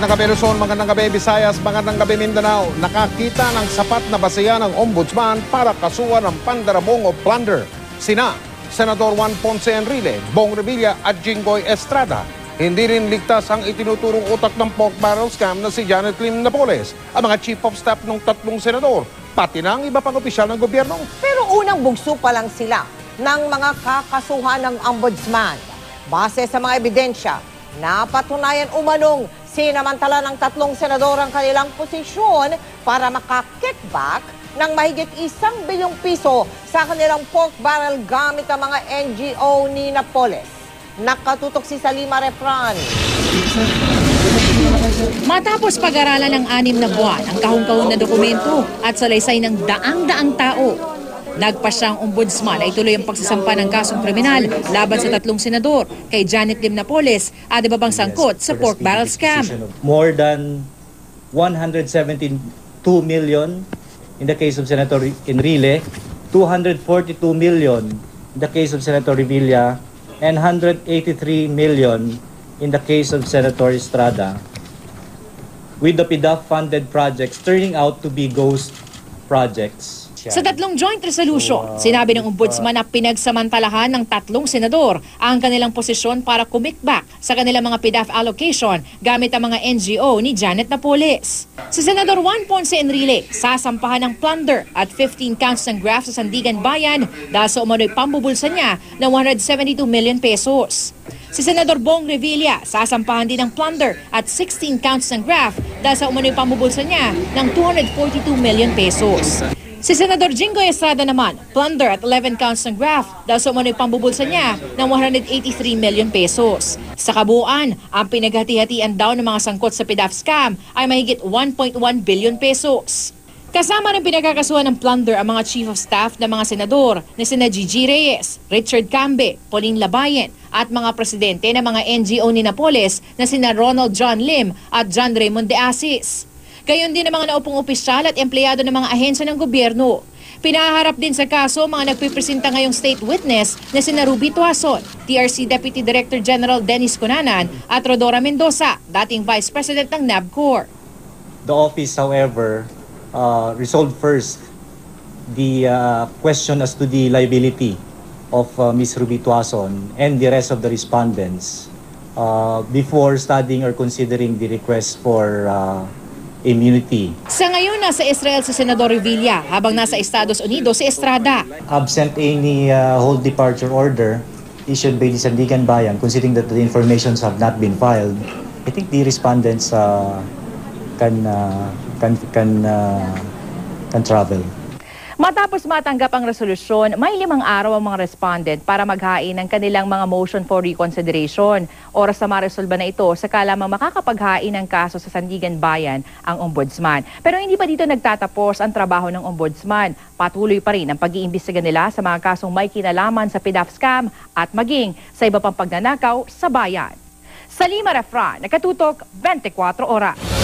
Magandang gabi Luzon, magandang gabi Visayas, magandang gabi Mindanao. Nakakita ng sapat na basehan ng Ombudsman para kasuhan ng pandarabong o plunder. Sina Senador Juan Ponce Enrile, Bong Revilla at Jinggoy Estrada. Hindi rin ligtas ang itinuturong utak ng pork barrel scam na si Janet Lim Napoles, ang mga chief of staff ng tatlong senador, pati na ang iba pang opisyal ng gobyerno. Pero unang bugso pa lang sila ng mga kakasuhan ng Ombudsman. Base sa mga ebidensya, napatunayan umanong sinamantala ng tatlong senador ang kanilang posisyon para makakickback ng mahigit 1 bilyong piso sa kanilang pork barrel gamit ang mga NGO ni Napoles. Nakatutok si Salima Refran. Matapos pag-aralan ng 6 na buwan ang kahong-kahong na dokumento at salaysay ng daang-daang tao, nagpasya ang ombudsman ay tuloy ang pagsasampa ng kasong kriminal laban sa tatlong senador kay Janet Lim Napoles at iba pang sangkot sa pork barrel scam. More than 172 million in the case of Senator Enrile, 242 million in the case of Senator Revilla, and 183 million in the case of Senator Estrada, with the PDAF-funded projects turning out to be ghost projects. Sa tatlong joint resolution, sinabi ng ombudsman na pinagsamantalahan ng tatlong senador ang kanilang posisyon para kumikback sa kanilang mga PDAF allocation gamit ang mga NGO ni Janet Napoles. Si Senador Juan Ponce Enrile sasampahan ng plunder at 15 counts ng graft sa Sandigan Bayan dahil sa umano'y pambubulsa niya ng 172 million pesos. Si Senador Bong Revilla sasampahan din ng plunder at 16 counts ng graft dahil sa umano'y pambubulsa niya ng 242 million pesos. Si Senador Jinggoy Estrada naman, plunder at 11 counts ng graft dahil sa umano'y pambubulsa niya ng 183 million pesos. Sa kabuuan, ang pinaghati-hatian daw ng mga sangkot sa PDAF scam ay mahigit 1.1 billion pesos. Kasama rin pinagkakasuhan ng plunder ang mga chief of staff ng mga senador na sina Gigi Reyes, Richard Cambe, Pauline Labayen at mga presidente ng mga NGO ni Napoles na sina Ronald John Lim at John Raymond de Asis. Gayon din ang mga naupong opisyal at empleyado ng mga ahensya ng gobyerno. Pinaharap din sa kaso mga nagpipresenta ngayong state witness na sina Ruby Tuason, TRC Deputy Director General Dennis Cunanan at Rodora Mendoza, dating Vice President ng NABCOR. The office, however, resolved first the question as to the liability of Ms. Ruby Tuason and the rest of the respondents before studying or considering the request for immunity. Sa ngayon, nasa Israel si Senador Revilla habang nasa Estados Unidos si Estrada. Absent any whole departure order issued by the Sandigan Bayan, considering that the informations have not been filed, I think the respondents can travel. Matapos matanggap ang resolusyon, may 5 araw ang mga respondent para maghain ng kanilang mga motion for reconsideration. Oras na maresolba na ito, saka lamang makakapaghain ng kaso sa Sandigan Bayan ang ombudsman. Pero hindi pa dito nagtatapos ang trabaho ng ombudsman. Patuloy pa rin ang pag-iimbestiga nila sa mga kasong may kinalaman sa PDAF scam at maging sa iba pang pagnanakaw sa bayan. Salima Refran, Nakatutok, 24 Oras.